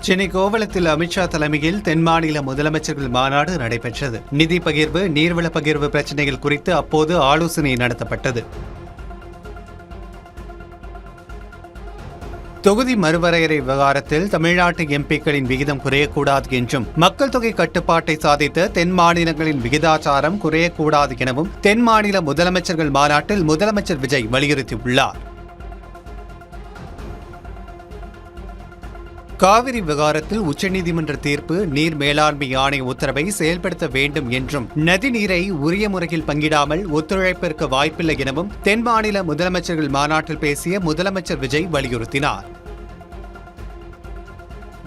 சென்னை கோவளத்தில் அமித்ஷா தலைமையில் தென் மாநில முதலமைச்சர்கள் மாநாடு நடைபெற்றது. நிதி பகிர்வு, நீர்வள பகிர்வு பிரச்சினைகள் குறித்து அப்போது ஆலோசனை நடத்தப்பட்டது. தொகுதி மறுவரையறை விவகாரத்தில் தமிழ்நாட்டு எம்பிக்களின் விகிதம் குறையக்கூடாது என்றும், மக்கள் தொகை கட்டுப்பாட்டை சாதித்த தென் மாநிலங்களின் விகிதாச்சாரம் குறையக்கூடாது எனவும் தென் மாநில முதலமைச்சர்கள் மாநாட்டில் முதலமைச்சர் விஜய் வலியுறுத்தியுள்ளார். காவிரி விவகாரத்தில் உச்சநீதிமன்ற தீர்ப்பு நீர் மேலாண்மை ஆணைய உத்தரவை செயல்படுத்த வேண்டும் என்றும், நதிநீரை உரிய முறையில் பங்கிடாமல் ஒத்துழைப்பிற்கு வாய்ப்பில்லை எனவும் தென் மாநில முதலமைச்சர்கள் மாநாட்டில் பேசிய முதலமைச்சர் விஜய் வலியுறுத்தினார்.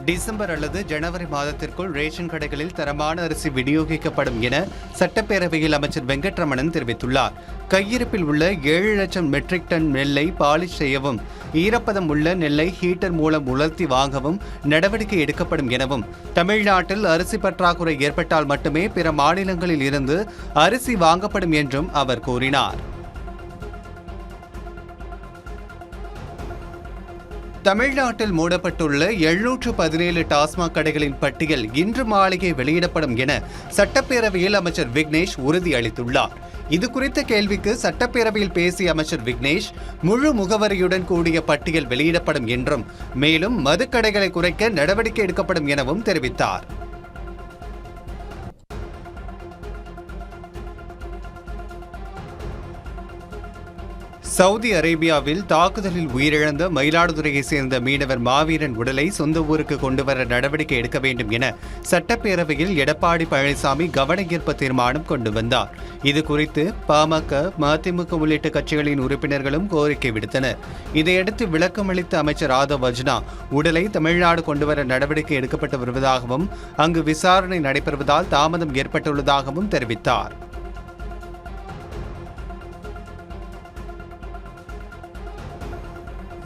டிசம்பர் அல்லது ஜனவரி மாதத்திற்குள் ரேஷன் கடைகளில் தரமான அரிசி விநியோகிக்கப்படும் என சட்டப்பேரவையில் அமைச்சர் வெங்கட்ரமணன் தெரிவித்துள்ளார். கையிருப்பில் உள்ள 7 லட்சம் மெட்ரிக் டன் நெல்லை பாலிஷ் செய்யவும், ஈரப்பதம் உள்ள நெல்லை ஹீட்டர் மூலம் உலர்த்தி வாங்கவும் நடவடிக்கை எடுக்கப்படும் எனவும், தமிழ்நாட்டில் அரிசி பற்றாக்குறை ஏற்பட்டால் மட்டுமே பிற மாநிலங்களில் இருந்து அரிசி வாங்கப்படும் என்றும் அவர் கூறினார். தமிழ்நாட்டில் மூடப்பட்டுள்ள 717 டாஸ்மாக் கடைகளின் பட்டியல் இன்று மாலையே வெளியிடப்படும் என சட்டப்பேரவையில் அமைச்சர் விக்னேஷ் உறுதியளித்துள்ளார். இதுகுறித்த கேள்விக்கு சட்டப்பேரவையில் பேசிய அமைச்சர் விக்னேஷ், முழு முகவரியுடன் கூடிய பட்டியல் வெளியிடப்படும் என்றும், மேலும் மதுக்கடைகளை குறைக்க நடவடிக்கை எடுக்கப்படும் எனவும் தெரிவித்தார். சவுதி அரேபியாவில் தாக்குதலில் உயிரிழந்த மயிலாடுதுறையைச் சேர்ந்த மீனவர் மாவீரன் உடலை சொந்த ஊருக்கு கொண்டுவர நடவடிக்கை எடுக்க வேண்டும் என சட்டப்பேரவையில் எடப்பாடி பழனிசாமி கவன ஈர்ப்பு தீர்மானம் கொண்டு வந்தார். இதுகுறித்து பாமக, மதிமுக உள்ளிட்ட கட்சிகளின் உறுப்பினர்களும் கோரிக்கை விடுத்தனர். இதையடுத்து விளக்கமளித்த அமைச்சர் ஆதவ் அர்ஜுனா, உடலை தமிழ்நாடு கொண்டுவர நடவடிக்கை எடுக்கப்பட்டு வருவதாகவும், அங்கு விசாரணை நடைபெறுவதால் தாமதம் ஏற்பட்டுள்ளதாகவும் தெரிவித்தார்.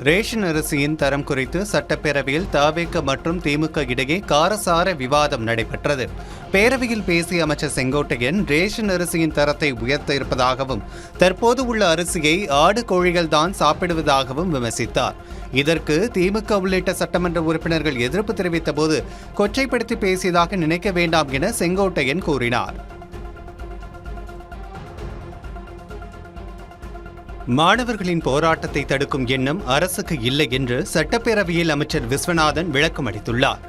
ரேஷன் அரிசியின் தரம் குறித்து சட்டப்பேரவையில் தவேக மற்றும் திமுக இடையே காரசார விவாதம் நடைபெற்றது. பேரவையில் பேசிய அமைச்சர் செங்கோட்டையன், ரேஷன் அரிசியின் தரத்தை உயர்த்த இருப்பதாகவும், தற்போது உள்ள அரிசியை ஆடு கோழிகள் தான் சாப்பிடுவதாகவும் விமர்சித்தார். இதற்கு திமுக உள்ளிட்ட சட்டமன்ற உறுப்பினர்கள் எதிர்ப்பு தெரிவித்த போது கொச்சைப்படுத்தி பேசியதாக நினைக்க வேண்டாம் என செங்கோட்டையன் கூறினார். மாணவர்களின் போராட்டத்தை தடுக்கும் எண்ணம் அரசுக்கு இல்லை என்று சட்டப்பேரவையில் அமைச்சர் விஸ்வநாதன் விளக்கம் அளித்துள்ளார்.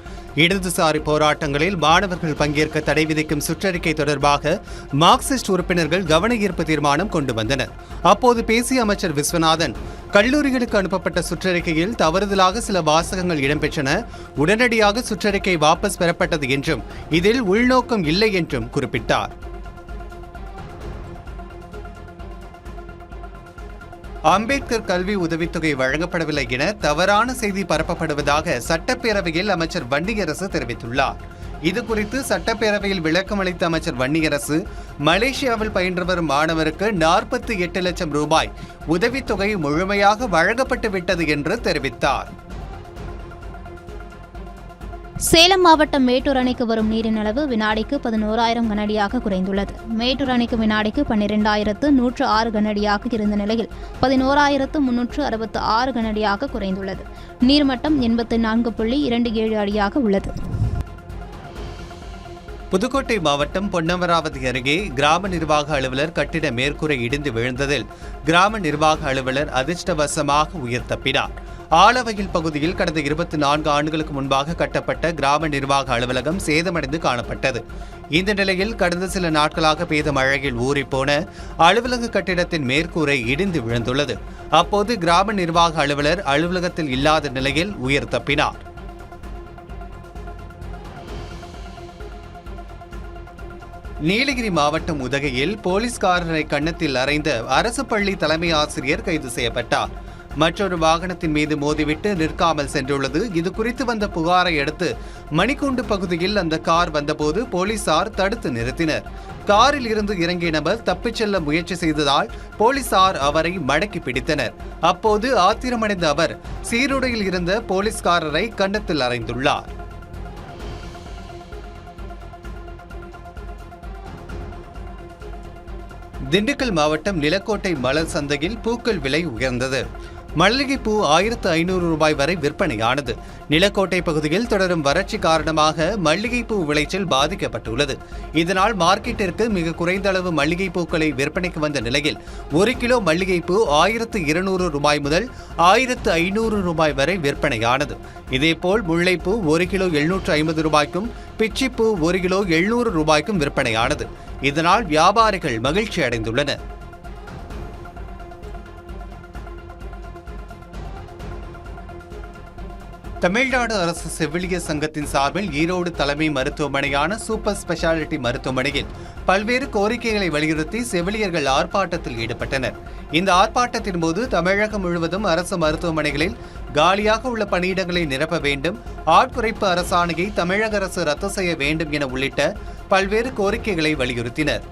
இடதுசாரி போராட்டங்களில் மாணவர்கள் பங்கேற்க தடை விதிக்கும் சுற்றறிக்கை தொடர்பாக மார்க்சிஸ்ட் உறுப்பினர்கள் கவன ஈர்ப்பு தீர்மானம் கொண்டு வந்தனர். அப்போது பேசிய அமைச்சர் விஸ்வநாதன், கல்லூரிகளுக்கு அனுப்பப்பட்ட சுற்றறிக்கையில் தவறுதலாக சில வாசகங்கள் இடம்பெற்றன, உடனடியாக சுற்றறிக்கை வாபஸ் பெறப்பட்டது என்றும், இதில் உள்நோக்கம் இல்லை என்றும் குறிப்பிட்டார். அம்பேத்கர் கல்வி உதவித்தொகை வழங்கப்படவில்லை என தவறான செய்தி பரப்பப்படுவதாக சட்டப்பேரவையில் அமைச்சர் வன்னியரசு தெரிவித்துள்ளார். இதுகுறித்து சட்டப்பேரவையில் விளக்கம் அளித்த அமைச்சர் வன்னியரசு, மலேசியாவில் பயின்று வரும் மாணவருக்கு 48 லட்சம் ரூபாய் உதவித்தொகை முழுமையாக வழங்கப்பட்டு விட்டது என்று தெரிவித்தார். சேலம் மாவட்டம் மேட்டூர் அணைக்கு வரும் நீரின் அளவு வினாடிக்கு 11,000 கனஅடியாக குறைந்துள்ளது. மேட்டூர் அணைக்கு வினாடிக்கு 12,106 கனஅடியாக இருந்த நிலையில் 11,366 கனஅடியாக குறைந்துள்ளது. நீர்மட்டம் 84.27 அடியாக உள்ளது. புதுக்கோட்டை மாவட்டம் பொன்னமராவதி அருகே கிராம நிர்வாக அலுவலர் கட்டிட மேற்கூரை இடிந்து விழுந்ததில் கிராம நிர்வாக அலுவலர் அதிர்ஷ்டவசமாக உயிர் தப்பினார். ஆலவயல் பகுதியில் கடந்த 24 ஆண்டுகளுக்கு முன்பாக கட்டப்பட்ட கிராம நிர்வாக அலுவலகம் சேதமடைந்து காணப்பட்டது. இந்த நிலையில் கடந்த சில நாட்களாக பெய்த மழையில் ஊறிப்போன அலுவலக கட்டிடத்தின் மேற்கூரை இடிந்து விழுந்துள்ளது. அப்போது கிராம நிர்வாக அலுவலர் அலுவலகத்தில் இல்லாத நிலையில் உயிர் தப்பினார். நீலகிரி மாவட்டம் உதகையில் போலீஸ்காரரை கன்னத்தில் அறைந்த அரசு பள்ளி தலைமை ஆசிரியர் கைது செய்யப்பட்டார். மற்றொரு வாகனத்தின் மீது மோதிவிட்டு நிற்காமல் சென்றுள்ளது. இதுகுறித்து வந்த புகாரை அடுத்து மணிக்கூண்டு பகுதியில் அந்த கார் வந்தபோது போலீசார் தடுத்து நிறுத்தினர். காரில் இருந்து இறங்கிய நபர் தப்பிச் செல்ல முயற்சி செய்ததால் போலீசார் அவரை மடக்கி பிடித்தனர். அப்போது ஆத்திரமடைந்த அவர் சீருடையில் இருந்த போலீஸ்காரரை கன்னத்தில் அறைந்துள்ளார். திண்டுக்கல் மாவட்டம் நிலக்கோட்டை மலர் சந்தையில் பூக்கள் விலை உயர்ந்தது. மல்லிகைப்பூ 1500 ரூபாய் வரை விற்பனையானது. நிலக்கோட்டை பகுதியில் தொடரும் வறட்சி காரணமாக மல்லிகைப்பூ விளைச்சல் பாதிக்கப்பட்டுள்ளது. இதனால் மார்க்கெட்டிற்கு மிக குறைந்த அளவு மல்லிகைப்பூக்களை விற்பனைக்கு வந்த நிலையில் 1 கிலோ மல்லிகைப்பூ 1200 ரூபாய் முதல் 1500 ரூபாய் வரை விற்பனையானது. இதேபோல் முல்லைப்பூ 1 கிலோ 750 ரூபாய்க்கும், பிச்சிப்பூ 1 கிலோ 700 ரூபாய்க்கும் விற்பனையானது. இதனால் வியாபாரிகள் மகிழ்ச்சி அடைந்துள்ளனர். தமிழ்நாடு அரசு செவிலியர் சங்கத்தின் சார்பில் ஈரோடு தலைமை மருத்துவமனையான சூப்பர் ஸ்பெஷாலிட்டி மருத்துவமனையில் பல்வேறு கோரிக்கைகளை வலியுறுத்தி செவிலியர்கள் ஆர்ப்பாட்டத்தில் ஈடுபட்டனர். இந்த ஆர்ப்பாட்டத்தின் போது தமிழகம் முழுவதும் அரசு மருத்துவமனைகளில் காலியாக உள்ள பணியிடங்களை நிரப்ப வேண்டும், ஆட்குறைப்பு அரசாணையை தமிழக அரசு ரத்து செய்ய வேண்டும் என உள்ளிட்ட பல்வேறு கோரிக்கைகளை வலியுறுத்தினர்.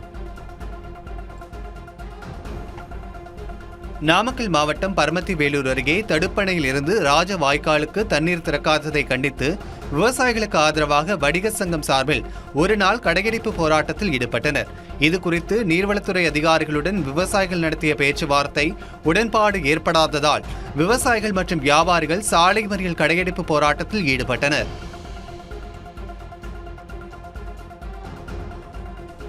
நாமக்கல் மாவட்டம் பரமத்தி வேலூர் அருகே தடுப்பணையில் இருந்து ராஜ வாய்க்காலுக்கு தண்ணீர் திறக்காததை கண்டித்து விவசாயிகளுக்கு ஆதரவாக வணிகர் சங்கம் சார்பில் ஒரு நாள் கடையடைப்பு போராட்டத்தில் ஈடுபட்டனர். இதுகுறித்து நீர்வளத்துறை அதிகாரிகளுடன் விவசாயிகள் நடத்திய பேச்சுவார்த்தை உடன்பாடு ஏற்படாததால் விவசாயிகள் மற்றும் வியாபாரிகள் சாலை மறியல் கடையடைப்பு போராட்டத்தில் ஈடுபட்டனர்.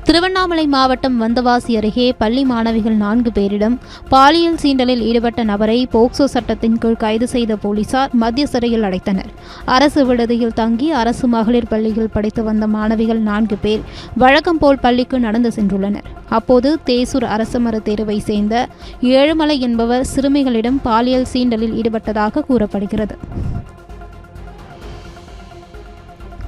திருவண்ணாமலை மாவட்டம் வந்தவாசி அருகே பள்ளி மாணவிகள் 4 பேரிடம் பாலியல் சீண்டலில் ஈடுபட்ட நபரை போக்சோ சட்டத்தின் கீழ் கைது செய்த போலீசார் மத்திய சிறையில் அடைத்தனர். அரசு விடுதியில் தங்கி அரசு மகளிர் பள்ளியில் படித்து வந்த மாணவிகள் 4 பேர் வழக்கம் போல் பள்ளிக்கு நடந்து சென்றுள்ளனர். அப்போது தேசூர் அரசு மர தெருவை சேர்ந்த ஏழுமலை என்பவர் சிறுமிகளிடம் பாலியல் சீண்டலில் ஈடுபட்டதாக கூறப்படுகிறது.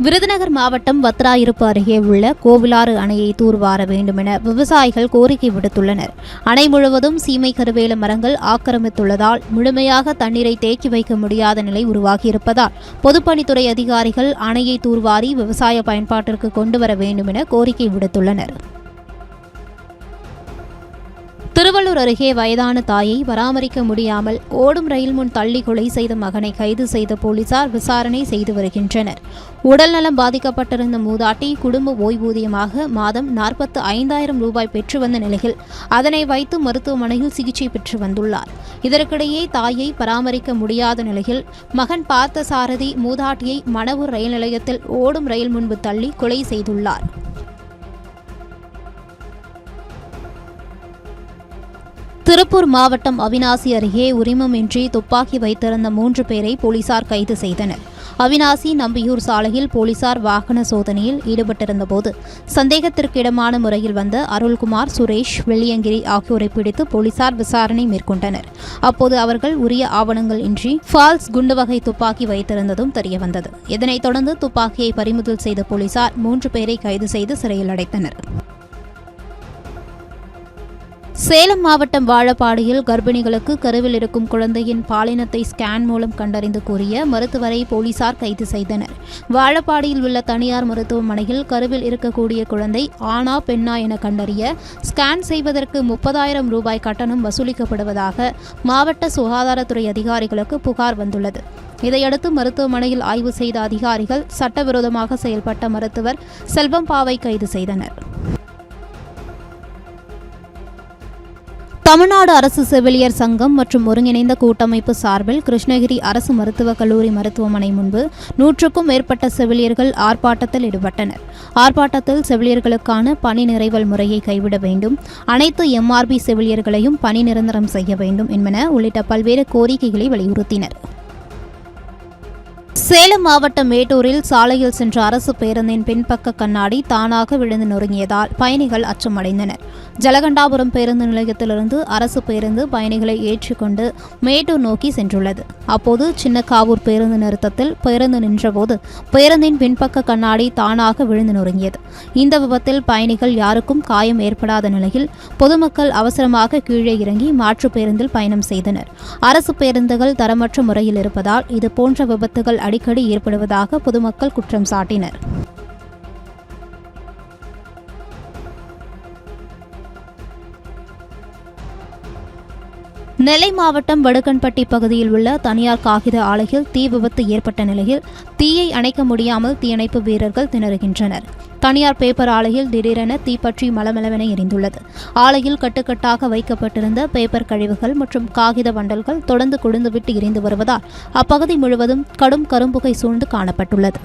விருதுநகர் மாவட்டம் வத்ராயிருப்பு அருகே உள்ள கோவிலாறு அணையை தூர்வார வேண்டுமென விவசாயிகள் கோரிக்கை விடுத்துள்ளனர். அணை முழுவதும் சீமை கருவேல மரங்கள் ஆக்கிரமித்துள்ளதால் முழுமையாக தண்ணீரை தேக்கி வைக்க முடியாத நிலை உருவாகியிருப்பதால் பொதுப்பணித்துறை அதிகாரிகள் அணையை தூர்வாரி விவசாய பயன்பாட்டிற்கு கொண்டுவர வேண்டுமென கோரிக்கை விடுத்துள்ளனர். திருவள்ளூர் அருகே வயதான தாயை பராமரிக்க முடியாமல் ஓடும் ரயில் முன் தள்ளி கொலை செய்த மகனை கைது செய்த போலீசார் விசாரணை செய்து வருகின்றனர். உடல்நலம் பாதிக்கப்பட்டிருந்த மூதாட்டி குடும்ப ஓய்வூதியமாக மாதம் 45,000 ரூபாய் பெற்று வந்த நிலையில் அதனை வைத்து மருத்துவமனையில் சிகிச்சை பெற்று வந்துள்ளார். இதற்கிடையே தாயை பராமரிக்க முடியாத நிலையில் மகன் பார்த்தசாரதி மூதாட்டியை மணவூர் ரயில் நிலையத்தில் ஓடும் ரயில் முன்பு தள்ளி கொலை செய்துள்ளார். திருப்பூர் மாவட்டம் அவிநாசி அருகே உரிமமின்றி துப்பாக்கி வைத்திருந்த 3 பேரை போலீசார் கைது செய்தனர். அவிநாசி நம்பியூர் சாலையில் போலீசார் வாகன சோதனையில் ஈடுபட்டிருந்தபோது சந்தேகத்திற்கிடமான முறையில் வந்த அருள்குமார், சுரேஷ், வெள்ளியங்கிரி ஆகியோரை பிடித்து போலீசார் விசாரணை மேற்கொண்டனர். அப்போது அவர்கள் உரிய ஆவணங்கள் இன்றி ஃபால்ஸ் குண்டு வகை துப்பாக்கி வைத்திருந்ததும் தெரியவந்தது. இதனைத் தொடர்ந்து துப்பாக்கியை பறிமுதல் செய்த போலீசார் 3 பேரை கைது செய்து சிறையில் அடைத்தனர். சேலம் மாவட்டம் வாழப்பாடியில் கர்ப்பிணிகளுக்கு கருவில் இருக்கும் குழந்தையின் பாலினத்தை ஸ்கேன் மூலம் கண்டறிந்து கூறிய மருத்துவரை போலீசார் கைது செய்தனர். வாழப்பாடியில் உள்ள தனியார் மருத்துவமனையில் கருவில் இருக்கக்கூடிய குழந்தை ஆணா பெண்ணா என கண்டறிய ஸ்கேன் செய்வதற்கு 30,000 ரூபாய் கட்டணம் வசூலிக்கப்படுவதாக மாவட்ட சுகாதாரத்துறை அதிகாரிகளுக்கு புகார் வந்துள்ளது. இதையடுத்து மருத்துவமனையில் ஆய்வு செய்த அதிகாரிகள் சட்டவிரோதமாக செயல்பட்ட மருத்துவர் செல்வம்பாவை கைது செய்தனர். தமிழ்நாடு அரசு செவிலியர் சங்கம் மற்றும் ஒருங்கிணைந்த கூட்டமைப்பு சார்பில் கிருஷ்ணகிரி அரசு மருத்துவக் கல்லூரி மருத்துவமனை முன்பு 100க்கும் மேற்பட்ட செவிலியர்கள் ஆர்ப்பாட்டத்தில் ஈடுபட்டனர். ஆர்ப்பாட்டத்தில் செவிலியர்களுக்கான பணி நிறைவல் முறையை கைவிட வேண்டும், அனைத்து MRB செவிலியர்களையும் பணி நிரந்தரம் செய்ய வேண்டும் என்பன உள்ளிட்ட பல்வேறு கோரிக்கைகளை வலியுறுத்தினர். சேலம் மாவட்டம் மேட்டூரில் சாலையில் சென்ற அரசு பேருந்தின் பின்பக்க கண்ணாடி தானாக விழுந்து நொறுங்கியதால் பயணிகள் அச்சமடைந்தனர். ஜலகண்டாபுரம் பேருந்து நிலையத்திலிருந்து அரசு பேருந்து பயணிகளை ஏற்றிக்கொண்டு மேட்டூர் நோக்கி சென்றுள்ளது. அப்போது சின்னக்காவூர் பேருந்து நிறுத்தத்தில் பேருந்து நின்றபோது பேருந்தின் பின்பக்க கண்ணாடி தானாக விழுந்து நொறுங்கியது. இந்த விபத்தில் பயணிகள் யாருக்கும் காயம் ஏற்படாத நிலையில் பொதுமக்கள் அவசரமாக கீழே இறங்கி மாற்று பேருந்தில் பயணம் செய்தனர். அரசு பேருந்துகள் தரமற்ற முறையில் இருப்பதால் இதுபோன்ற விபத்துகள் அடிக்கடி ஏற்படுவதாக பொதுமக்கள் குற்றம் சாட்டினர். நெல்லை மாவட்டம் வடுகன்பட்டி பகுதியில் உள்ள தனியார் காகித ஆலையில் தீ விபத்து ஏற்பட்ட நிலையில் தீயை அணைக்க முடியாமல் தீயணைப்பு வீரர்கள் திணறுகின்றனர். தனியார் பேப்பர் ஆலையில் திடீரென தீப்பற்றி மளமளவென எரிந்துள்ளது. ஆலையில் கட்டுக்கட்டாக வைக்கப்பட்டிருந்த பேப்பர் கழிவுகள் மற்றும் காகித வண்டல்கள் தொடர்ந்து கொழுந்துவிட்டு எரிந்து வருவதால் அப்பகுதி முழுவதும் கடும் கரும்புகை சூழ்ந்து காணப்பட்டுள்ளது.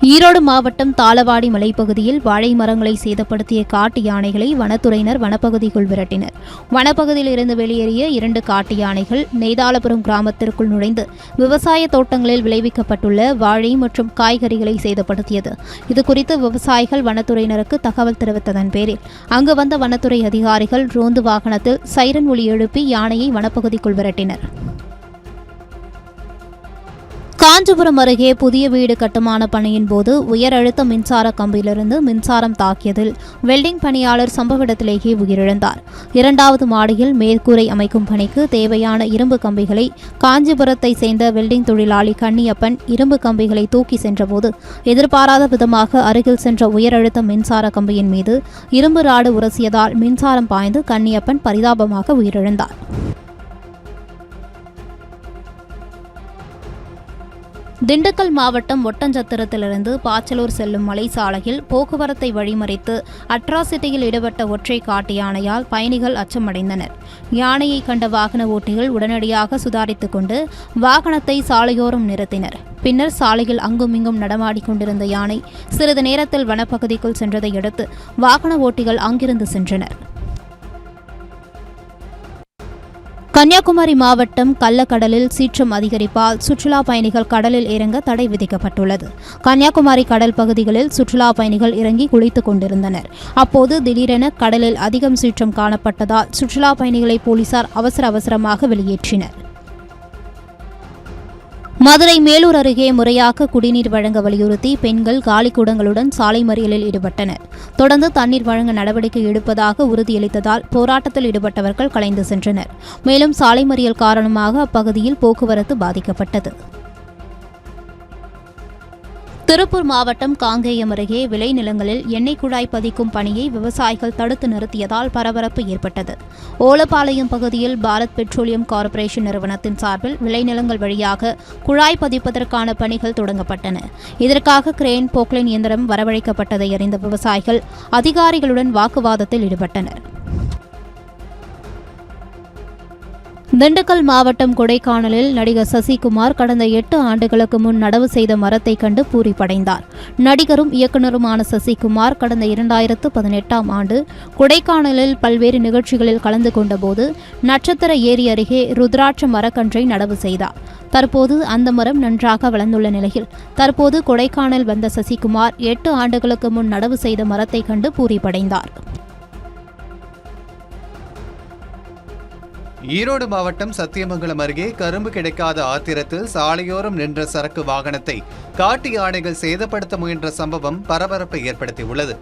ஈரோடு மாவட்டம் தாளவாடி மலைப்பகுதியில் வாழை மரங்களை சேதப்படுத்திய காட்டு யானைகளை வனத்துறையினர் வனப்பகுதிக்குள் விரட்டினர். வனப்பகுதியில் இருந்து வெளியேறிய 2 காட்டு யானைகள் நெய்தாளபுரம் கிராமத்திற்குள் நுழைந்து விவசாய தோட்டங்களில் விளைவிக்கப்பட்டுள்ள வாழை மற்றும் காய்கறிகளை சேதப்படுத்தியது. இதுகுறித்து விவசாயிகள் வனத்துறையினருக்கு தகவல் தெரிவித்ததன் பேரில் அங்கு வந்த வனத்துறை அதிகாரிகள் ரோந்து வாகனத்தில் சைரன் ஒலி எழுப்பி யானையை வனப்பகுதிக்குள் விரட்டினர். காஞ்சிபுரம் அருகே புதிய வீடு கட்டுமான பணியின் போது உயர் அழுத்த மின்சார கம்பியிலிருந்து மின்சாரம் தாக்கியதில் வெல்டிங் பணியாளர் சம்பவ இடத்திலேயே உயிரிழந்தார். 2வது மாடியில் மேற்கூரை அமைக்கும் பணிக்கு தேவையான இரும்பு கம்பிகளை காஞ்சிபுரத்தை சேர்ந்த வெல்டிங் தொழிலாளி கன்னியப்பன் இரும்பு கம்பிகளை தூக்கி சென்றபோது எதிர்பாராத விதமாக அருகில் சென்ற உயர் அழுத்த மின்சார கம்பியின் மீது இரும்பு ராடு உரசியதால் மின்சாரம் பாய்ந்து கன்னியப்பன் பரிதாபமாக உயிரிழந்தார். திண்டுக்கல் மாவட்டம் ஒட்டஞ்சத்திரத்திலிருந்து பாச்சலூர் செல்லும் மலைச்சாலையில் போக்குவரத்தை வழிமறித்து அட்ராசிட்டியில் ஈடுபட்ட ஒற்றை காட்டு யானையால் பயணிகள் அச்சமடைந்தனர். யானையை கண்ட வாகன ஓட்டிகள் உடனடியாக சுதாரித்துக் கொண்டு வாகனத்தை சாலையோரம் நிறுத்தினர். பின்னர் சாலையில் அங்குமிங்கும் நடமாடிக் கொண்டிருந்த யானை சிறிது நேரத்தில் வனப்பகுதிக்குள் சென்றதை அடுத்து வாகன ஓட்டிகள் அங்கிருந்து சென்றனர். கன்னியாகுமரி மாவட்டம் கள்ளக்கடலில் சீற்றம் அதிகரிப்பால் சுற்றுலா பயணிகள் கடலில் இறங்க தடை விதிக்கப்பட்டுள்ளது. கன்னியாகுமரி கடல் பகுதிகளில் சுற்றுலா பயணிகள் இறங்கி குளித்துக் கொண்டிருந்தனர். அப்போது திடீரென கடலில் அதிகம் சீற்றம் காணப்பட்டதால் சுற்றுலா பயணிகளை போலீசார் அவசரமாக வெளியேற்றினர். மதுரை மேலூர் அருகே முறையாக குடிநீர் வழங்க வலியுறுத்தி பெண்கள் காலிக்குடங்களுடன் சாலை மறியலில் ஈடுபட்டனர். தொடர்ந்து தண்ணீர் வழங்க நடவடிக்கை எடுப்பதாக உறுதியளித்ததால் போராட்டத்தில் ஈடுபட்டவர்கள் கலைந்து சென்றனர். மேலும் சாலை மறியல் காரணமாக அப்பகுதியில் போக்குவரத்து பாதிக்கப்பட்டது. திருப்பூர் மாவட்டம் காங்கேயம் அருகே விளைநிலங்களில் எண்ணெய் குழாய் பதிக்கும் பணியை விவசாயிகள் தடுத்து நிறுத்தியதால் பரபரப்பு ஏற்பட்டது. ஓலப்பாளையம் பகுதியில் பாரத் பெட்ரோலியம் கார்ப்பரேஷன் நிறுவனத்தின் சார்பில் விளைநிலங்கள் வழியாக குழாய் பதிப்பதற்கான பணிகள் தொடங்கப்பட்டன. இதற்காக கிரேன் போக்லைன் இயந்திரம் வரவழைக்கப்பட்டதை அறிந்த விவசாயிகள் அதிகாரிகளுடன் வாக்குவாதத்தில் ஈடுபட்டனர். திண்டுக்கல் மாவட்டம் கொடைக்கானலில் நடிகர் சசிகுமார் கடந்த 8 ஆண்டுகளுக்கு முன் நடவு செய்த மரத்தை கண்டு பூரிப்படைந்தார். நடிகரும் இயக்குநருமான சசிகுமார் கடந்த 2018ஆம் ஆண்டு கொடைக்கானலில் பல்வேறு நிகழ்ச்சிகளில் கலந்து கொண்டபோது நட்சத்திர ஏரி அருகே ருத்ராட்ச மரக்கன்றை நடவு செய்தார். தற்போது அந்த மரம் நன்றாக வளர்ந்துள்ள நிலையில் தற்போது கொடைக்கானல் வந்த சசிகுமார் 8 ஆண்டுகளுக்கு முன் நடவு செய்த மரத்தை கண்டு பூரிப்படைந்தார். ஈரோடு மாவட்டம் சத்தியமங்கலம் அருகே கரும்பு கிடைக்காத ஆத்திரத்தில் சாலையோரம் நின்ற சரக்கு வாகனத்தை காட்டு யானைகள் சேதப்படுத்த முயன்ற சம்பவம் பரபரப்பை ஏற்படுத்தியுள்ளது.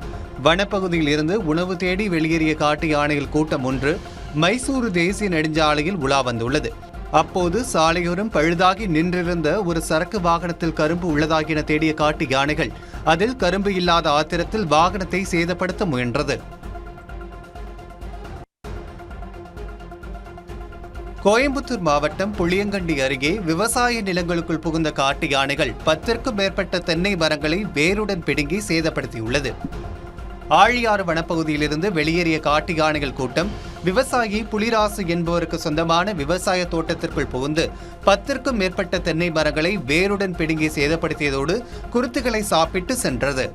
வனப்பகுதியில் இருந்து உணவு தேடி வெளியேறிய காட்டு யானைகள் கூட்டம் ஒன்று மைசூரு தேசிய நெடுஞ்சாலையில் உலா வந்துள்ளது. அப்போது சாலையோரம் பழுதாகி நின்றிருந்த ஒரு சரக்கு வாகனத்தில் கரும்பு உள்ளதாகின தேடிய காட்டு யானைகள் அதில் கரும்பு இல்லாத ஆத்திரத்தில் வாகனத்தை சேதப்படுத்த முயன்றது. கோயம்புத்தூர் மாவட்டம் புளியங்கண்டி அருகே விவசாய நிலங்களுக்குள் புகுந்த காட்டு யானைகள் 10க்கும் மேற்பட்ட தென்னை மரங்களை வேருடன் பிடுங்கி சேதப்படுத்தியுள்ளது. ஆழியாறு வனப்பகுதியிலிருந்து வெளியேறிய காட்டு யானைகள் கூட்டம் விவசாயி புலிராசு என்பவருக்கு சொந்தமான விவசாய தோட்டத்திற்குள் புகுந்து 10க்கும் மேற்பட்ட தென்னை மரங்களை வேருடன் பிடுங்கி சேதப்படுத்தியதோடு குருத்துகளை சாப்பிட்டு சென்றது.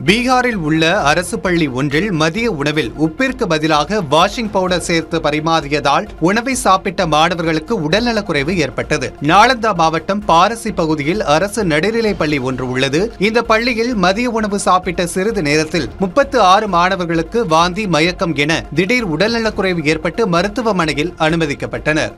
பீகாரில் உள்ள அரசு பள்ளி ஒன்றில் மதிய உணவில் உப்பிற்கு பதிலாக வாஷிங் பவுடர் சேர்த்து பரிமாறியதால் உணவை சாப்பிட்ட மாணவர்களுக்கு உடல்நலக்குறைவு ஏற்பட்டது. நாளந்தா மாவட்டம் பாரசி பகுதியில் அரசு நடுநிலைப் பள்ளி ஒன்று உள்ளது. இந்த பள்ளியில் மதிய உணவு சாப்பிட்ட சிறிது நேரத்தில் 36 மாணவர்களுக்கு வாந்தி, மயக்கம் என திடீர் உடல்நலக்குறைவு ஏற்பட்டு மருத்துவமனையில் அனுமதிக்கப்பட்டனர்.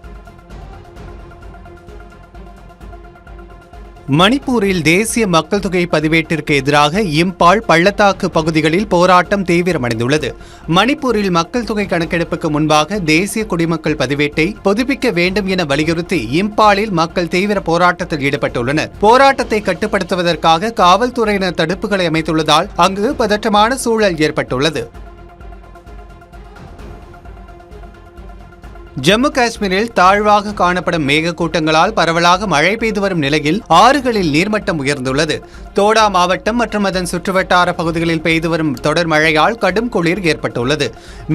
மணிப்பூரில் தேசிய மக்கள் தொகை பதிவேட்டிற்கு எதிராக இம்பால், பள்ளத்தாக்கு பகுதிகளில் போராட்டம் தீவிரமடைந்துள்ளது. மணிப்பூரில் மக்கள் தொகை கணக்கெடுப்புக்கு முன்பாக தேசிய குடிமக்கள் பதிவேட்டை புதுப்பிக்க வேண்டும் என வலியுறுத்தி இம்பாலில் மக்கள் தீவிர போராட்டத்தில் ஈடுபட்டுள்ளனர். போராட்டத்தை கட்டுப்படுத்துவதற்காக காவல்துறையினர் தடுப்புகளை அமைத்துள்ளதால் அங்கு பதற்றமான சூழல் ஏற்பட்டுள்ளது. ஜம்மு காஷ்மீரில் தாழ்வாக காணப்படும் மேகக்கூட்டங்களால் பரவலாக மழை பெய்து வரும் நிலையில் ஆறுகளில் நீர்மட்டம் உயர்ந்துள்ளது. தோடா மாவட்டம் மற்றும் அதன் சுற்றுவட்டார பகுதிகளில் பெய்து வரும் தொடர் மழையால் கடும் குளிர் ஏற்பட்டுள்ளது.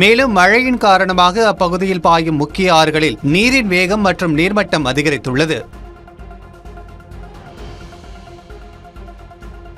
மேலும் மழையின் காரணமாக அப்பகுதியில் பாயும் முக்கிய ஆறுகளில் நீரின் வேகம் மற்றும் நீர்மட்டம் அதிகரித்துள்ளது.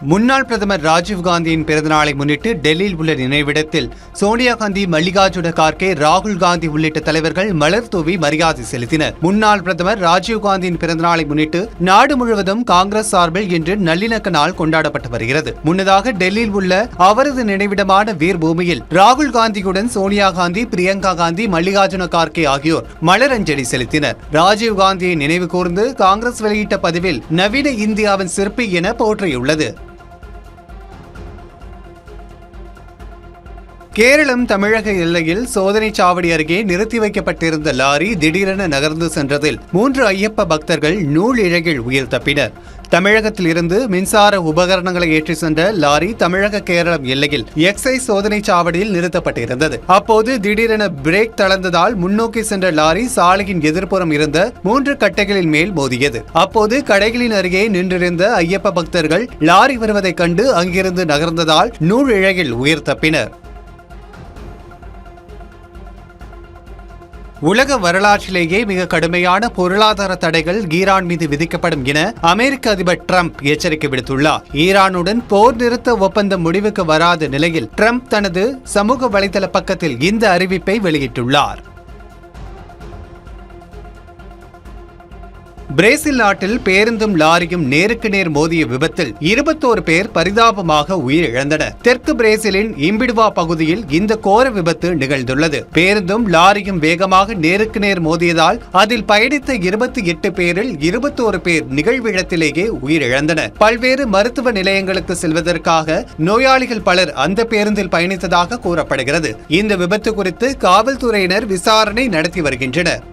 முன்னாள் பிரதமர் ராஜீவ்காந்தியின் பிறந்தநாளை முன்னிட்டு டெல்லியில் உள்ள நினைவிடத்தில் சோனியா காந்தி, மல்லிகார்ஜுன கார்கே, ராகுல் காந்தி உள்ளிட்ட தலைவர்கள் மலர் தூவி மரியாதை செலுத்தினர். முன்னாள் பிரதமர் ராஜீவ்காந்தியின் பிறந்தநாளை முன்னிட்டு நாடு முழுவதும் காங்கிரஸ் சார்பில் இன்று நல்லிணக்க நாள் கொண்டாடப்பட்டு வருகிறது. முன்னதாக டெல்லியில் உள்ள அவரது நினைவிடமான வீர் பூமியில் ராகுல் காந்தியுடன் சோனியா காந்தி, பிரியங்கா காந்தி, மல்லிகார்ஜுன கார்கே ஆகியோர் மலரஞ்சலி செலுத்தினர். ராஜீவ்காந்தியை நினைவு கூர்ந்து காங்கிரஸ் வெளியிட்ட பதிவில் நவீன இந்தியாவின் சிற்பி என போற்றியுள்ளது. கேரளம் தமிழக எல்லையில் சோதனை சாவடி அருகே நிறுத்தி வைக்கப்பட்டிருந்த லாரி திடீரென நகர்ந்து சென்றதில் 3 ஐயப்ப பக்தர்கள் நூல் இழையில் உயிர் தப்பினர். தமிழகத்தில் இருந்து மின்சார உபகரணங்களை ஏற்றி சென்ற லாரி தமிழக கேரளம் எல்லையில் எக்ஸைஸ் சோதனை சாவடியில் நிறுத்தப்பட்டிருந்தது. அப்போது திடீரென பிரேக் தளர்ந்ததால் முன்னோக்கி சென்ற லாரி சாலையின் எதிர்ப்புறம் இருந்த 3 கட்டைகளின் மேல் மோதியது. அப்போது கடைகளின் அருகே நின்றிருந்த ஐயப்ப பக்தர்கள் லாரி வருவதைக் கண்டு அங்கிருந்து நகர்ந்ததால் நூல் இழையில் உயிர் தப்பினர். உலக வரலாற்றிலேயே மிக கடுமையான பொருளாதார தடைகள் ஈரான் மீது விதிக்கப்படும் என அமெரிக்க அதிபர் டிரம்ப் எச்சரிக்கை விடுத்துள்ளார். ஈரானுடன் போர் நிறுத்த ஒப்பந்தம் முடிவுக்கு வராத நிலையில் டிரம்ப் தனது சமூக வலைதள பக்கத்தில் இந்த அறிவிப்பை வெளியிட்டுள்ளார். பிரேசில் நாட்டில் பேருந்தும் லாரியும் நேருக்கு நேர் மோதிய விபத்தில் 21 பேர் பரிதாபமாக உயிரிழந்தனர். தெற்கு பிரேசிலின் இம்பிடுவா பகுதியில் இந்த கோர விபத்து நிகழ்ந்துள்ளது. பேருந்தும் லாரியும் வேகமாக நேருக்கு நேர் மோதியதால் அதில் பயணித்த 28 பேரில் 21 பேர் நிகழ்விடத்திலேயே உயிரிழந்தனர். பல்வேறு மருத்துவ நிலையங்களுக்கு செல்வதற்காக நோயாளிகள் பலர் அந்த பேருந்தில் பயணித்ததாக கூறப்படுகிறது. இந்த விபத்து குறித்து காவல்துறையினர் விசாரணை நடத்தி வருகின்றனர்.